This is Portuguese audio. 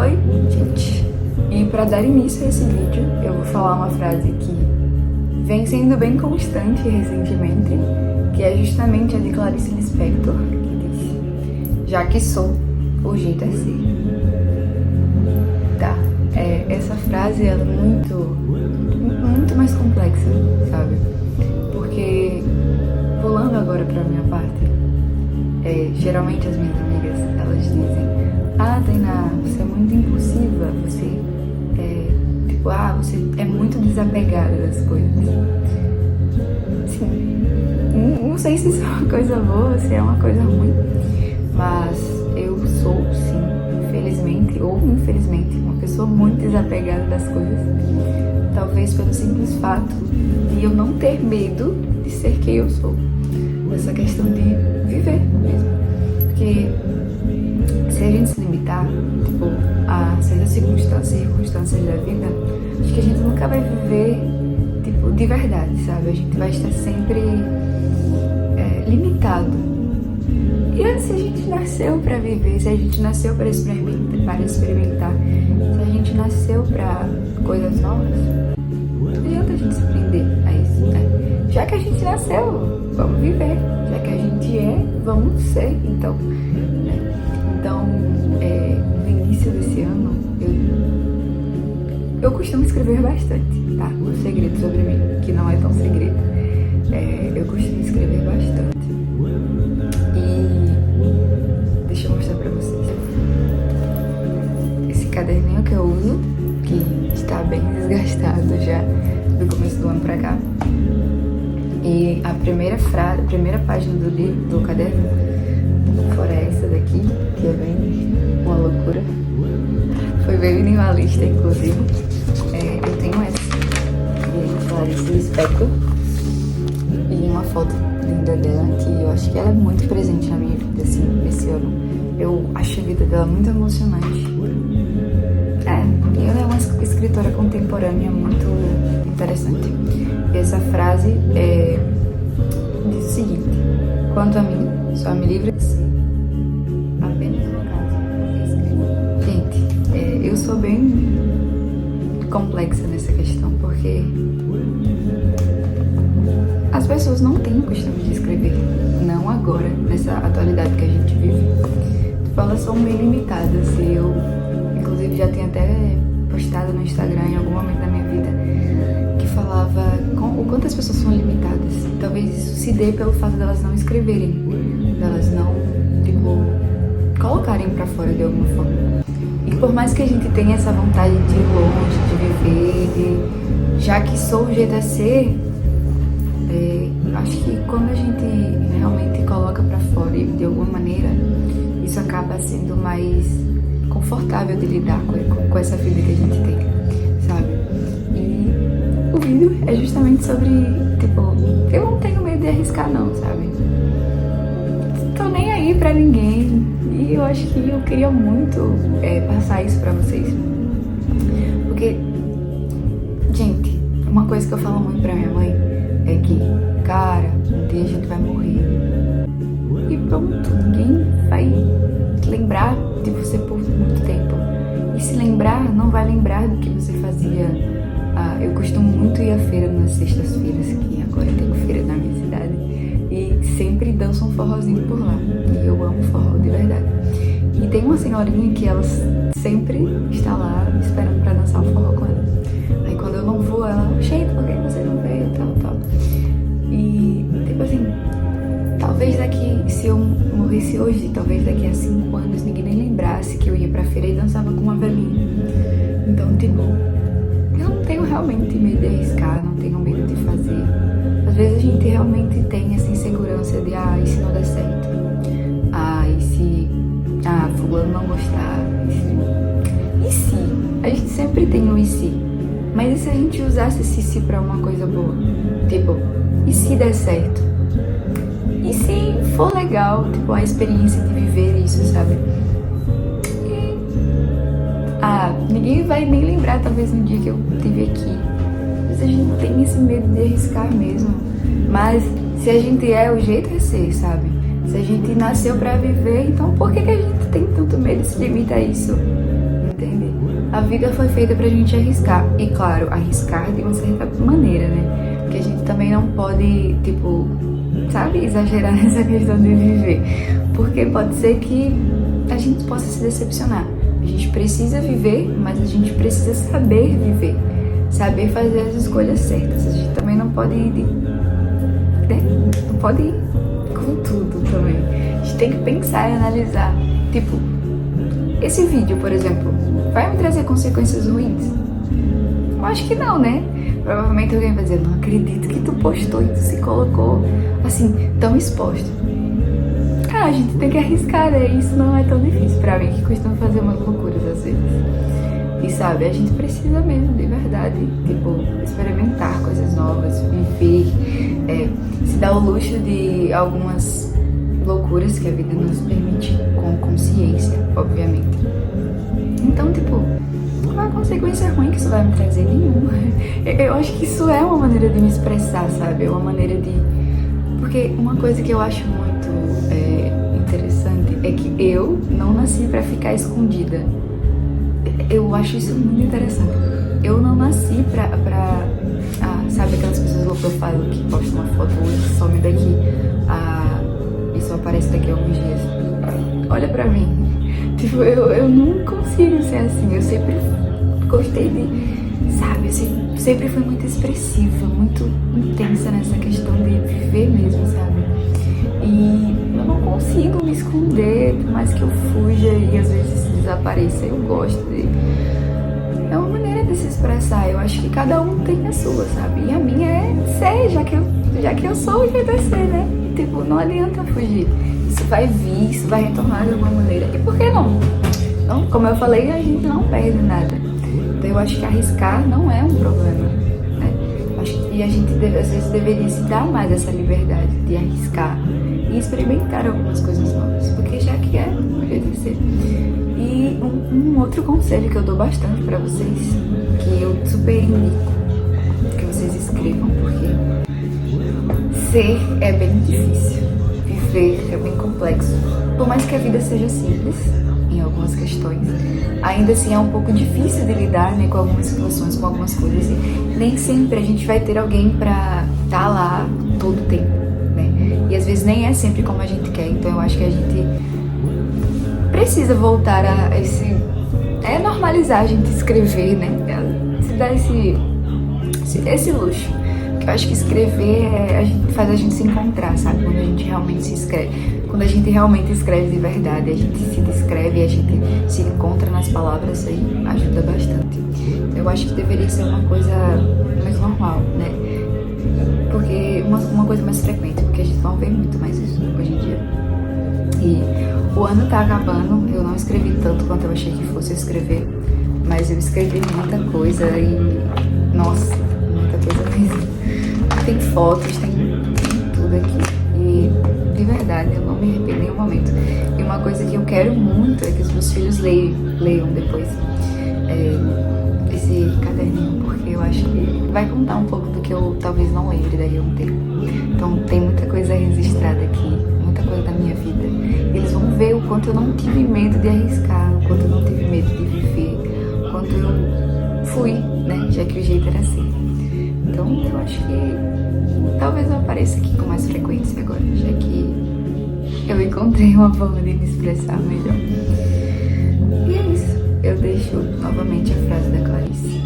Oi, gente! E para dar início a esse vídeo, eu vou falar uma frase que vem sendo bem constante recentemente, que é justamente a de Clarice Lispector, que diz: já que sou, o jeito é ser. Tá, essa frase ela é muito mais complexa, sabe? Porque, pulando agora pra minha parte, geralmente as minhas amigas, elas dizem: ah, Tainá, você é muito impulsiva, você você é muito desapegada das coisas. Sim, não sei se isso é uma coisa boa, se é uma coisa ruim, mas eu sou, sim, infelizmente ou infelizmente, uma pessoa muito desapegada das coisas. Talvez pelo simples fato de eu não ter medo de ser quem eu sou. Essa questão de viver mesmo. Porque se a gente se limitar, a certas circunstâncias da vida, acho que a gente nunca vai viver, de verdade, sabe? A gente vai estar sempre limitado. E se a gente nasceu para viver, se a gente nasceu para experimentar, se a gente nasceu para coisas novas, não adianta a gente se prender a isso, né? Já que a gente nasceu, vamos viver. Já que a gente vamos ser, então. Né? Então, no início desse ano, eu costumo escrever bastante, tá? Um segredo sobre mim, que não é tão segredo. Eu costumo escrever bastante. E deixa eu mostrar pra vocês. Esse caderninho que eu uso, que está bem desgastado já do começo do ano pra cá. E a primeira página do caderno, fora essa daqui, que é bem uma loucura, foi bem minimalista, inclusive. Eu tenho essa, de Clarice Lispector, e uma foto linda dela, que eu acho que ela é muito presente na minha vida, assim, esse ano. Eu acho a vida dela muito emocionante. Ela é uma escritora contemporânea muito interessante. E essa frase diz o seguinte: quanto a mim, só me livre de ser apenas no caso de escrever. Gente, eu sou bem complexa nessa questão, porque as pessoas não têm o costume de escrever, não agora, nessa atualidade que a gente vive. Elas são bem limitadas, e eu, inclusive, já tenho até postado no Instagram em algum momento da minha vida que falava o quanto as pessoas são limitadas. Talvez isso se dê pelo fato delas não escreverem, delas não, colocarem pra fora de alguma forma. E por mais que a gente tenha essa vontade de ir longe, de viver, já que sou o jeito a ser, acho que quando a gente realmente coloca pra fora e de alguma maneira, isso acaba sendo mais confortável de lidar com essa vida que a gente tem, sabe? E o vídeo é justamente sobre, eu não tenho medo de arriscar não, sabe? Tô nem aí pra ninguém, e eu acho que eu queria muito passar isso pra vocês. Porque, gente, uma coisa que eu falo muito pra minha mãe é que, cara, um dia a gente vai morrer. E pronto, ninguém vai lembrar de você por muito tempo. E se lembrar, não vai lembrar do que você fazia. Eu costumo muito ir à feira nas sextas-feiras, que agora tem feira na minha cidade, e sempre danço um forrozinho por lá. E eu amo forró, de verdade. E tem uma senhorinha que ela sempre está lá me esperando pra dançar um forró com ela. Aí quando eu não vou, ela: gente, por que você não veio? Tal. E, talvez se eu morresse hoje, talvez daqui a 5 anos ninguém nem lembrasse que eu ia pra feira e dançava com uma velhinha. Então, eu não tenho realmente medo de arriscar, não tenho medo de fazer. Às vezes a gente realmente tem essa insegurança de: e se não der certo? E se fulano não gostar? E se? A gente sempre tem um e se. Mas e se a gente usasse esse se pra uma coisa boa? E se der certo? E se for legal, a experiência de viver isso, sabe? Ninguém vai nem lembrar, talvez, no dia que eu estive aqui. Mas a gente tem esse medo de arriscar mesmo. Mas se a gente o jeito é ser, sabe? Se a gente nasceu pra viver, então por que a gente tem tanto medo e se limita a isso? entende? A vida foi feita pra gente arriscar. E claro, arriscar de uma certa maneira, né? Porque a gente também não pode, tipo, sabe, exagerar nessa questão de viver. Porque pode ser que a gente possa se decepcionar. A gente precisa viver, mas a gente precisa saber viver. Saber fazer as escolhas certas. A gente também não pode ir, né? Não pode ir com tudo também. A gente tem que pensar e analisar. Tipo, esse vídeo, por exemplo, vai me trazer consequências ruins? Eu acho que não, né? Provavelmente alguém vai dizer, não acredito que tu postou e tu se colocou assim, tão exposto. Tá, a gente tem que arriscar, né? Isso não é tão difícil pra mim, que costumo fazer umas loucuras às vezes. E sabe, a gente precisa mesmo, de verdade, tipo, experimentar coisas novas, viver, se dar o luxo de algumas loucuras que a vida nos permite, com consciência, obviamente. Então, tipo, qual a consequência ruim que isso vai me trazer? Nenhuma. Eu acho que isso é uma maneira de me expressar, sabe? É uma maneira de... Porque uma coisa que eu acho muito interessante é que eu não nasci pra ficar escondida. Eu acho isso muito interessante. Eu não nasci sabe aquelas pessoas low profile que postam uma foto hoje, some daqui, e só aparece daqui a alguns dias. Olha pra mim. Tipo, eu não consigo ser assim. Eu sempre gostei de, sabe, eu sempre fui muito expressiva, muito intensa nessa questão de viver mesmo, sabe? E eu não consigo me esconder, por mais que eu fuja e às vezes desapareça. Eu gosto de... É uma maneira de se expressar. Eu acho que cada um tem a sua, sabe? E a minha é ser, já que eu sou o jeito de ser, né? Tipo, não adianta fugir. Isso vai vir, isso vai retornar de alguma maneira. E por que não? Não, como eu falei, a gente não perde nada. Então eu acho que arriscar não é um problema, né? E a gente às vezes deveria se dar mais essa liberdade de arriscar e experimentar algumas coisas novas, porque já que é o jeito de ser. E um outro conselho que eu dou bastante pra vocês, que eu super indico que vocês escrevam, porque ser é bem difícil, viver é bem complexo. Por mais que a vida seja simples em algumas questões, ainda assim é um pouco difícil de lidar, né, com algumas situações, com algumas coisas, e nem sempre a gente vai ter alguém pra estar lá todo o tempo, né? E às vezes nem é sempre como a gente quer. Então eu acho que a gente precisa voltar a esse... normalizar a gente escrever, né? Se dar esse luxo. Porque eu acho que escrever faz a gente se encontrar, sabe? Quando a gente realmente se escreve. Quando a gente realmente escreve de verdade, a gente se descreve, a gente se encontra nas palavras, isso aí ajuda bastante. Eu acho que deveria ser uma coisa mais normal, né? Porque uma coisa mais frequente, porque a gente não vê muito mais isso hoje em dia. E o ano tá acabando, eu não escrevi tanto quanto eu achei que fosse escrever, mas eu escrevi muita coisa e, nossa, muita coisa mesmo. Tem fotos, tem tudo aqui. E, de verdade, eu não me arrependo em nenhum momento. E uma coisa que eu quero muito é que os meus filhos leiam depois esse caderninho, porque eu acho que vai contar um pouco do que eu talvez não lembre daí a um tempo. Então tem muita coisa registrada aqui, muita coisa da minha vida. Eles vão ver o quanto eu não tive medo de arriscar, o quanto eu não tive medo de viver, o quanto eu fui, né, já que o jeito era assim. Então eu acho que talvez eu apareça aqui com mais frequência agora, já que eu encontrei uma forma de me expressar melhor. E é isso. Eu deixo novamente a frase da Clarice.